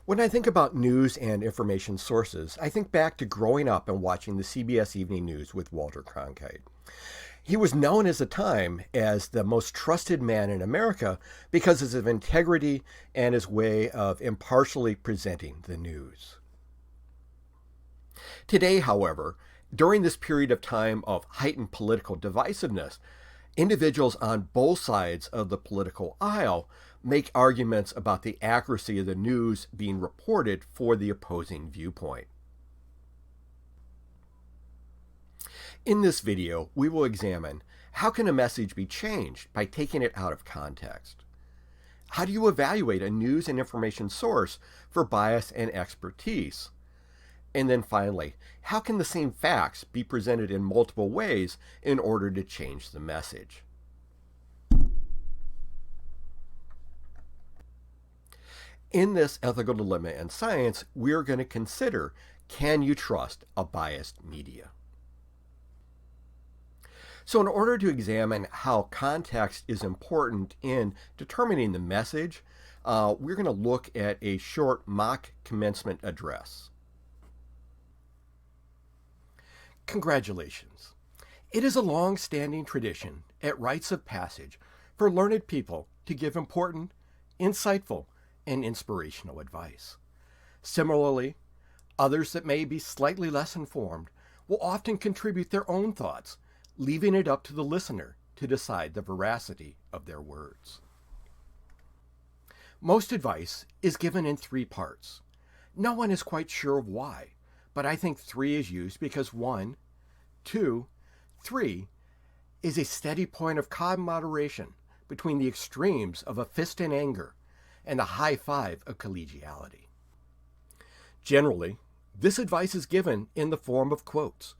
When I think about news and information sources, I think back to growing up and watching the CBS Evening News with Walter Cronkite. He was known at the time as the most trusted man in America because of his integrity and his way of impartially presenting the news. Today, however, during this period of time of heightened political divisiveness, individuals on both sides of the political aisle make arguments about the accuracy of the news being reported for the opposing viewpoint. In this video, we will examine how can a message be changed by taking it out of context? How do you evaluate a news and information source for bias and expertise? And then finally, how can the same facts be presented in multiple ways in order to change the message? In this ethical dilemma in science, we're going to consider, can you trust a biased media? So in order to examine how context is important in determining the message, we're going to look at a short mock commencement address. Congratulations. It is a long-standing tradition at rites of passage for learned people to give important, insightful, and inspirational advice. Similarly, others that may be slightly less informed will often contribute their own thoughts, leaving it up to the listener to decide the veracity of their words. Most advice is given in 3 parts. No one is quite sure why, but I think 3 is used because 1, 2, 3 is a steady point of calm moderation between the extremes of a fist in anger and the high five of collegiality. Generally, this advice is given in the form of quotes,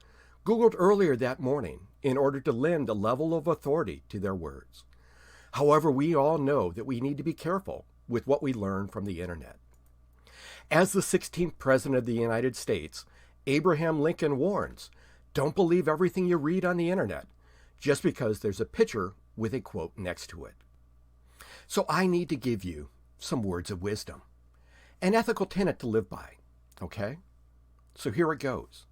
Googled earlier that morning in order to lend a level of authority to their words. However, we all know that we need to be careful with what we learn from the internet. As the 16th President of the United States, Abraham Lincoln warns, don't believe everything you read on the internet just because there's a picture with a quote next to it. So I need to give you some words of wisdom, an ethical tenet to live by, okay? So here it goes.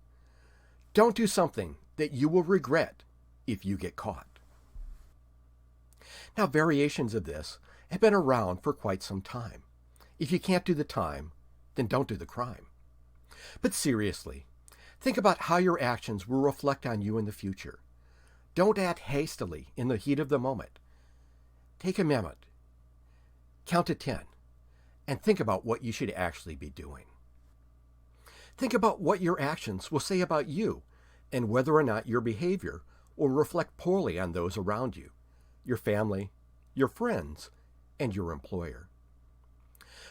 Don't do something that you will regret if you get caught. Now, variations of this have been around for quite some time. If you can't do the time, then don't do the crime. But seriously, think about how your actions will reflect on you in the future. Don't act hastily in the heat of the moment. Take a moment, count to 10, and think about what you should actually be doing. Think about what your actions will say about you and whether or not your behavior will reflect poorly on those around you, your family, your friends, and your employer.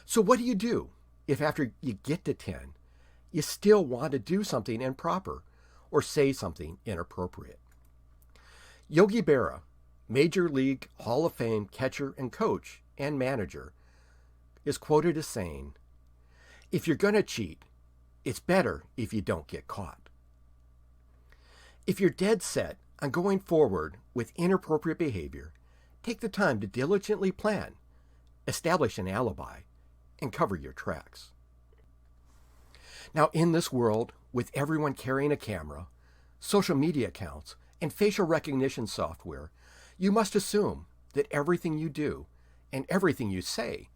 So what do you do if after you get to 10, you still want to do something improper or say something inappropriate? Yogi Berra, Major League Hall of Fame catcher and coach and manager, is quoted as saying, if you're going to cheat, it's better if you don't get caught. If you're dead set on going forward with inappropriate behavior, take the time to diligently plan, establish an alibi, and cover your tracks. Now, in this world, with everyone carrying a camera, social media accounts, and facial recognition software, you must assume that everything you do and everything you say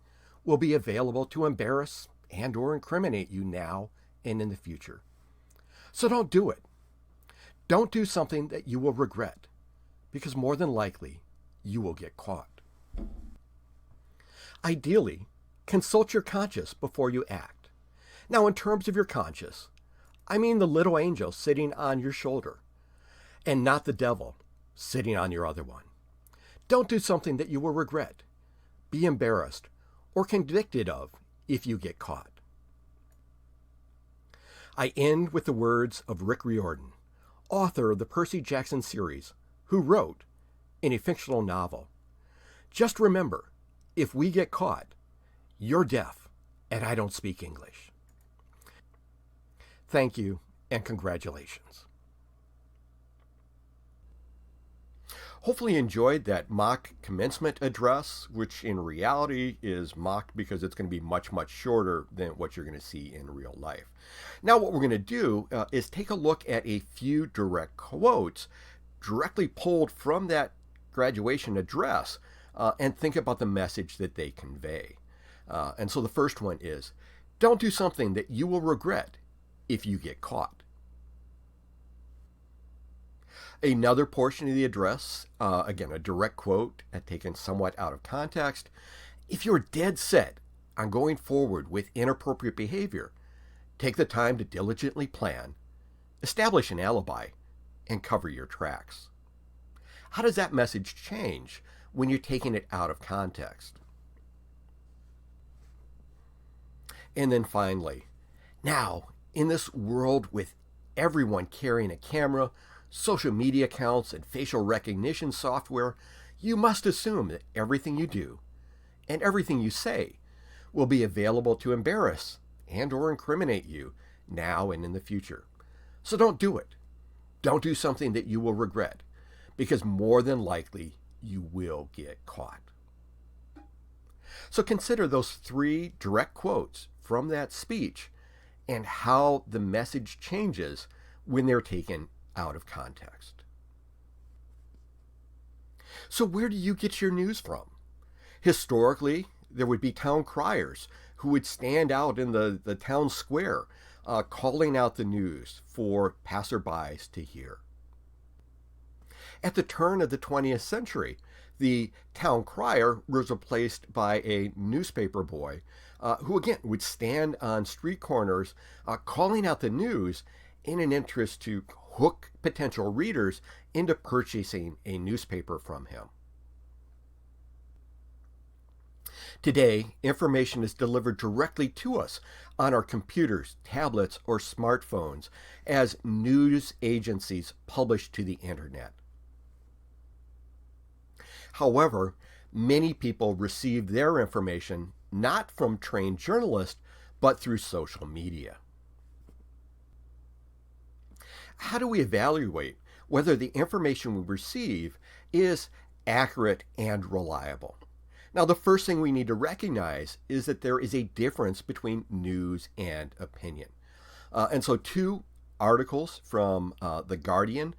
will be available to embarrass and or incriminate you now and in the future. So don't do it. Don't do something that you will regret, because more than likely, you will get caught. Ideally, consult your conscience before you act. Now, in terms of your conscience, I mean the little angel sitting on your shoulder, and not the devil sitting on your other one. Don't do something that you will regret, be embarrassed, or convicted of if you get caught. I end with the words of Rick Riordan, author of the Percy Jackson series, who wrote, in a fictional novel, just remember, if we get caught, you're deaf and I don't speak English. Thank you and congratulations. Hopefully you enjoyed that mock commencement address, which in reality is mocked because it's going to be much, much shorter than what you're going to see in real life. Now what we're going to do is take a look at a few direct quotes directly pulled from that graduation address and think about the message that they convey. And so the first one is, don't do something that you will regret if you get caught. Another portion of the address, again, a direct quote taken somewhat out of context. If you're dead set on going forward with inappropriate behavior, take the time to diligently plan, establish an alibi, and cover your tracks. How does that message change when you're taking it out of context? And then finally, now, in this world with everyone carrying a camera, social media accounts, and facial recognition software, you must assume that everything you do and everything you say will be available to embarrass and or incriminate you now and in the future. So don't do it. Don't do something that you will regret, because more than likely you will get caught. So consider those 3 direct quotes from that speech and how the message changes when they're taken out of context. So where do you get your news from? Historically, there would be town criers who would stand out in the town square calling out the news for passerbys to hear. At the turn of the 20th century, the town crier was replaced by a newspaper boy who, again, would stand on street corners calling out the news in an interest to hook potential readers into purchasing a newspaper from him. Today, information is delivered directly to us on our computers, tablets, or smartphones as news agencies publish to the internet. However, many people receive their information not from trained journalists, but through social media. How do we evaluate whether the information we receive is accurate and reliable? Now, the first thing we need to recognize is that there is a difference between news and opinion. And so 2 articles from The Guardian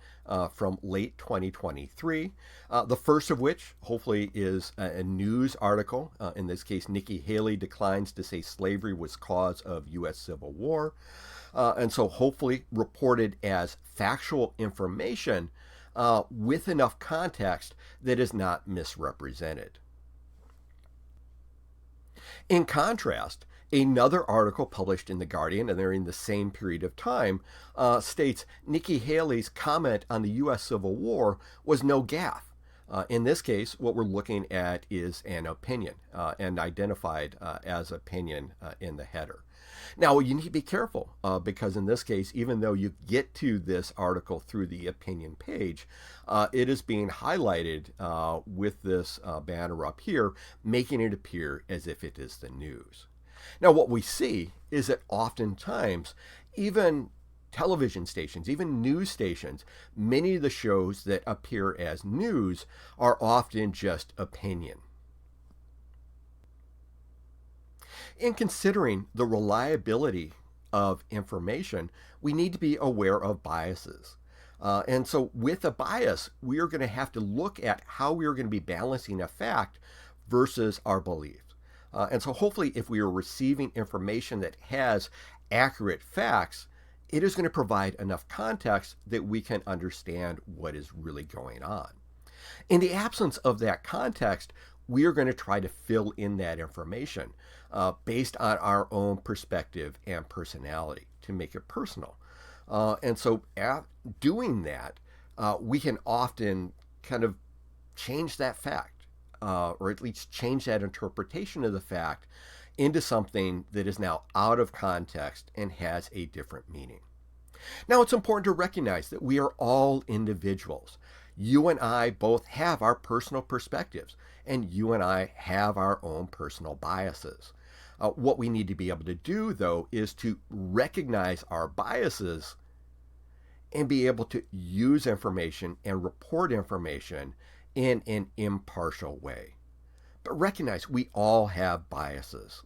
from late 2023. The first of which, hopefully, is a news article. In this case, Nikki Haley declines to say slavery was cause of U.S. Civil War. And so hopefully reported as factual information with enough context that is not misrepresented. In contrast, another article published in The Guardian, and they're in the same period of time, states Nikki Haley's comment on the U.S. Civil War was no gaffe. In this case, what we're looking at is an opinion, and identified as opinion in the header. Now, you need to be careful because in this case, even though you get to this article through the opinion page, it is being highlighted with this banner up here, making it appear as if it is the news. Now, what we see is that oftentimes, even television stations, even news stations, many of the shows that appear as news are often just opinion. In considering the reliability of information, we need to be aware of biases. And so with a bias, we are going to have to look at how we are going to be balancing a fact versus our beliefs. And so hopefully if we are receiving information that has accurate facts, it is going to provide enough context that we can understand what is really going on. In the absence of that context, we are going to try to fill in that information based on our own perspective and personality to make it personal. And so doing that, we can often kind of change that fact, or at least change that interpretation of the fact into something that is now out of context and has a different meaning. Now, it's important to recognize that we are all individuals. You and I both have our personal perspectives, and you and I have our own personal biases. What we need to be able to do, though, is to recognize our biases and be able to use information and report information in an impartial way. But recognize we all have biases.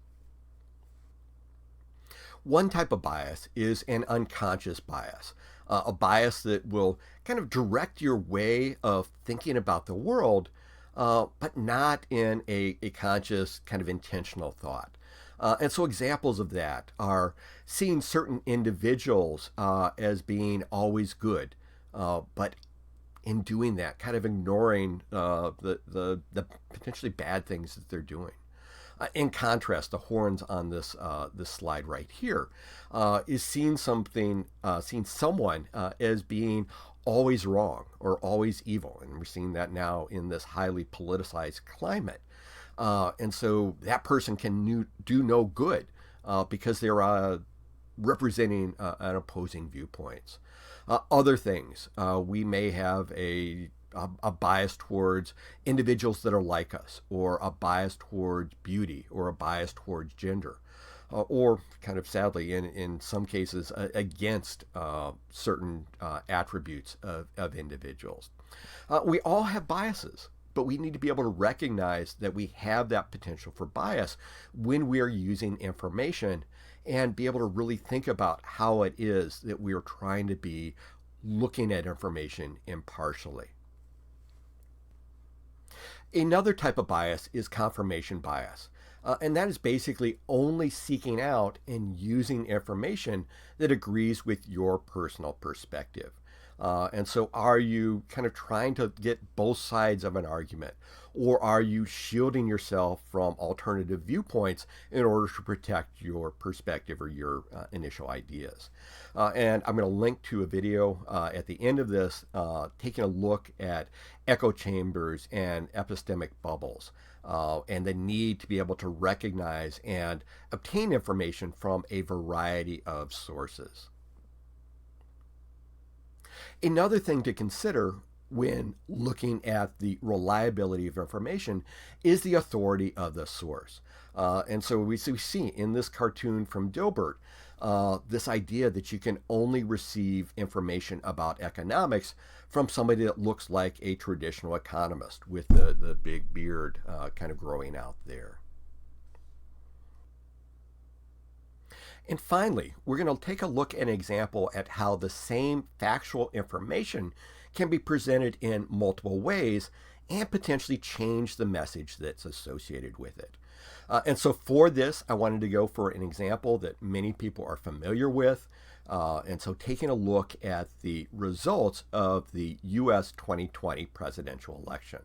One type of bias is an unconscious bias, a bias that will kind of direct your way of thinking about the world, but not in a conscious, kind of intentional thought. And so examples of that are seeing certain individuals as being always good, but in doing that, kind of ignoring the potentially bad things that they're doing. In contrast, the horns on this slide right here is seeing someone as being always wrong or always evil, and we're seeing that now in this highly politicized climate. And so that person can do no good because they're representing an opposing viewpoints. Other things, we may have a bias towards individuals that are like us, or a bias towards beauty, or a bias towards gender, or kind of sadly, in some cases, against certain attributes of individuals. We all have biases, but we need to be able to recognize that we have that potential for bias when we are using information, and be able to really think about how it is that we are trying to be looking at information impartially. Another type of bias is confirmation bias. And that is basically only seeking out and using information that agrees with your personal perspective. And so, are you kind of trying to get both sides of an argument? Or are you shielding yourself from alternative viewpoints in order to protect your perspective or your initial ideas? And I'm going to link to a video at the end of this taking a look at echo chambers and epistemic bubbles. And the need to be able to recognize and obtain information from a variety of sources. Another thing to consider when looking at the reliability of information is the authority of the source. And so we see in this cartoon from Dilbert this idea that you can only receive information about economics from somebody that looks like a traditional economist with the big beard kind of growing out there. And finally, we're going to take a look at an example at how the same factual information can be presented in multiple ways and potentially change the message that's associated with it. And so for this, I wanted to go for an example that many people are familiar with. And so taking a look at the results of the U.S. 2020 presidential election.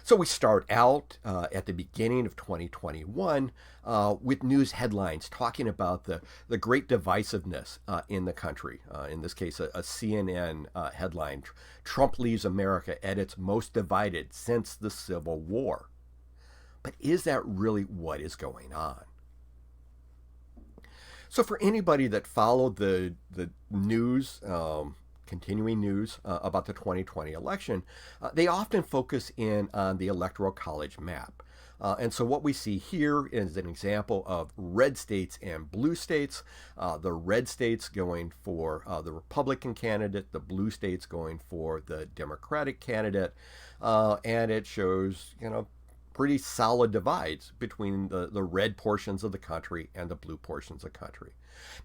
So we start out at the beginning of 2021 with news headlines talking about the great divisiveness in the country. In this case, a CNN headline, Trump leaves America at its most divided since the Civil War. But is that really what is going on? So for anybody that followed the news, continuing news about the 2020 election, they often focus in on the Electoral College map. And so what we see here is an example of red states and blue states. The red states going for the Republican candidate, the blue states going for the Democratic candidate. And it shows, pretty solid divides between the red portions of the country and the blue portions of the country.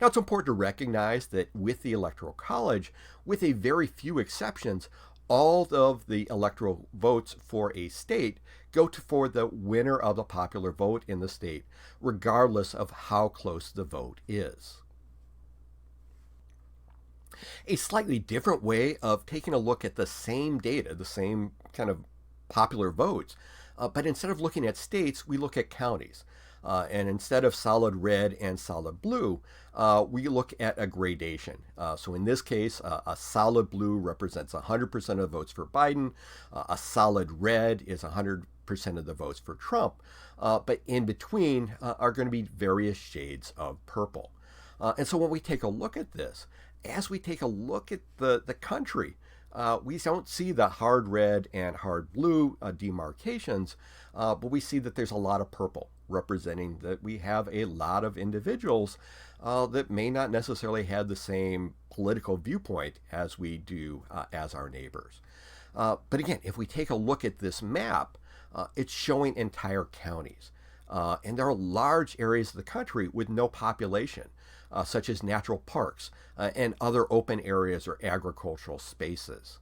Now, it's important to recognize that with the Electoral College, with a very few exceptions, all of the electoral votes for a state go for the winner of the popular vote in the state, regardless of how close the vote is. A slightly different way of taking a look at the same data, the same kind of popular votes, but instead of looking at states, we look at counties. And instead of solid red and solid blue, we look at a gradation. So in this case, a solid blue represents 100% of the votes for Biden. A solid red is 100% of the votes for Trump. But in between are going to be various shades of purple. And so when we take a look at this, as we take a look at the country, we don't see the hard red and hard blue demarcations, but we see that there's a lot of purple, representing that we have a lot of individuals that may not necessarily have the same political viewpoint as we do as our neighbors. But again, if we take a look at this map, it's showing entire counties. And there are large areas of the country with no population, such as natural parks and other open areas or agricultural spaces.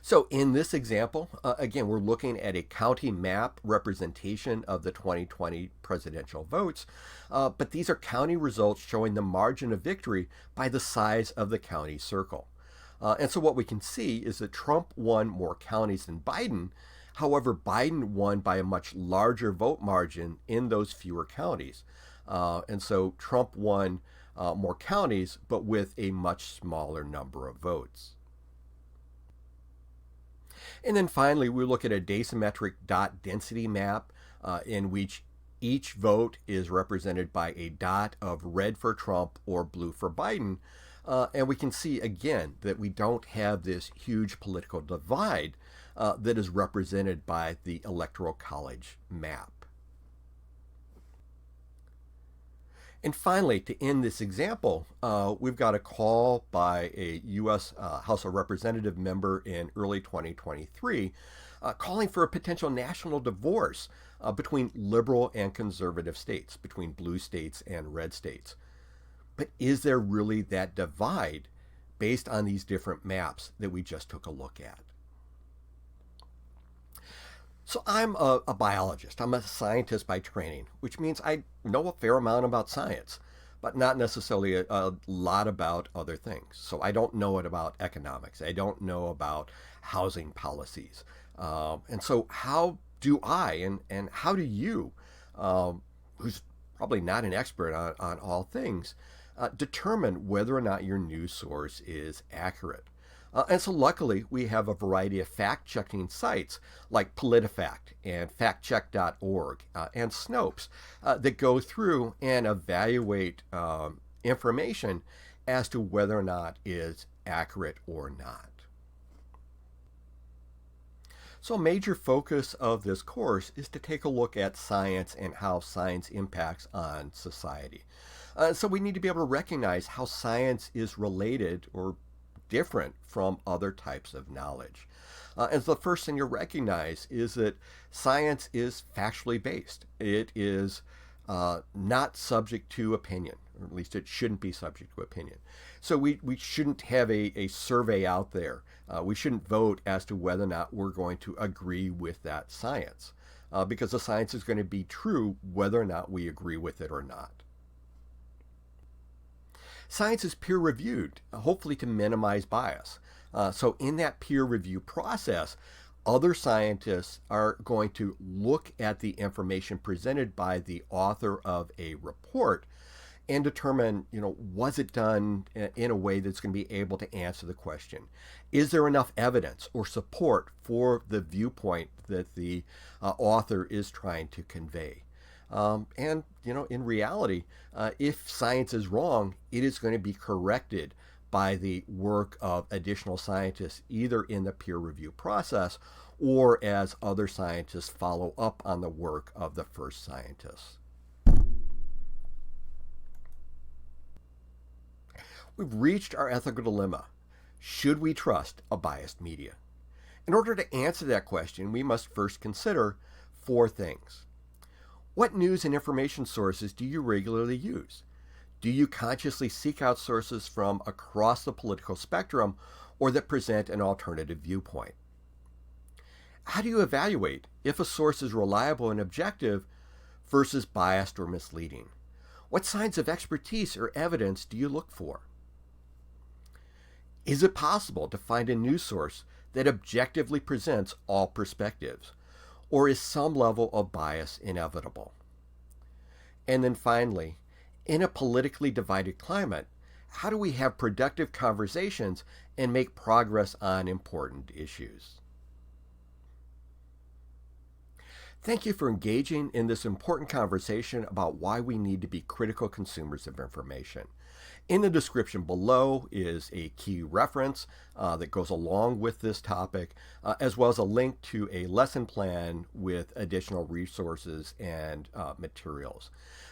So in this example, again, we're looking at a county map representation of the 2020 presidential votes, but these are county results showing the margin of victory by the size of the county circle. And so what we can see is that Trump won more counties than Biden. However, Biden won by a much larger vote margin in those fewer counties. And so Trump won more counties, but with a much smaller number of votes. And then finally, we look at a asymmetric dot density map in which each vote is represented by a dot of red for Trump or blue for Biden. And we can see again that we don't have this huge political divide that is represented by the Electoral College map. And finally, to end this example, we've got a call by a U.S. House of Representative member in early 2023 calling for a potential national divorce between liberal and conservative states, between blue states and red states. But is there really that divide based on these different maps that we just took a look at? So I'm a biologist. I'm a scientist by training, which means I know a fair amount about science, but not necessarily a lot about other things. So I don't know it about economics. I don't know about housing policies. And so how do I and how do you, who's probably not an expert on all things, determine whether or not your news source is accurate? And so luckily, we have a variety of fact-checking sites like PolitiFact and factcheck.org and Snopes that go through and evaluate information as to whether or not it's accurate or not. So a major focus of this course is to take a look at science and how science impacts on society. So we need to be able to recognize how science is related or different from other types of knowledge. And so the first thing you recognize is that science is factually based. It is not subject to opinion, or at least it shouldn't be subject to opinion. So we shouldn't have a survey out there. We shouldn't vote as to whether or not we're going to agree with that science, because the science is going to be true whether or not we agree with it or not. Science is peer-reviewed, hopefully to minimize bias. So in that peer review process, other scientists are going to look at the information presented by the author of a report and determine, was it done in a way that's going to be able to answer the question? Is there enough evidence or support for the viewpoint that the author is trying to convey? And in reality, if science is wrong, it is going to be corrected by the work of additional scientists, either in the peer review process or as other scientists follow up on the work of the first scientists. We've reached our ethical dilemma. Should we trust a biased media? In order to answer that question, we must first consider 4 things. What news and information sources do you regularly use? Do you consciously seek out sources from across the political spectrum or that present an alternative viewpoint? How do you evaluate if a source is reliable and objective versus biased or misleading? What signs of expertise or evidence do you look for? Is it possible to find a news source that objectively presents all perspectives? Or is some level of bias inevitable? And then finally, in a politically divided climate, how do we have productive conversations and make progress on important issues? Thank you for engaging in this important conversation about why we need to be critical consumers of information. In the description below is a key reference that goes along with this topic, as well as a link to a lesson plan with additional resources and materials.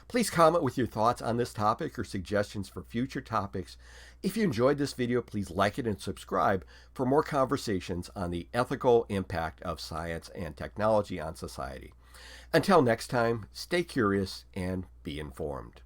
Please comment with your thoughts on this topic or suggestions for future topics. If you enjoyed this video, please like it and subscribe for more conversations on the ethical impact of science and technology on society. Until next time, stay curious and be informed.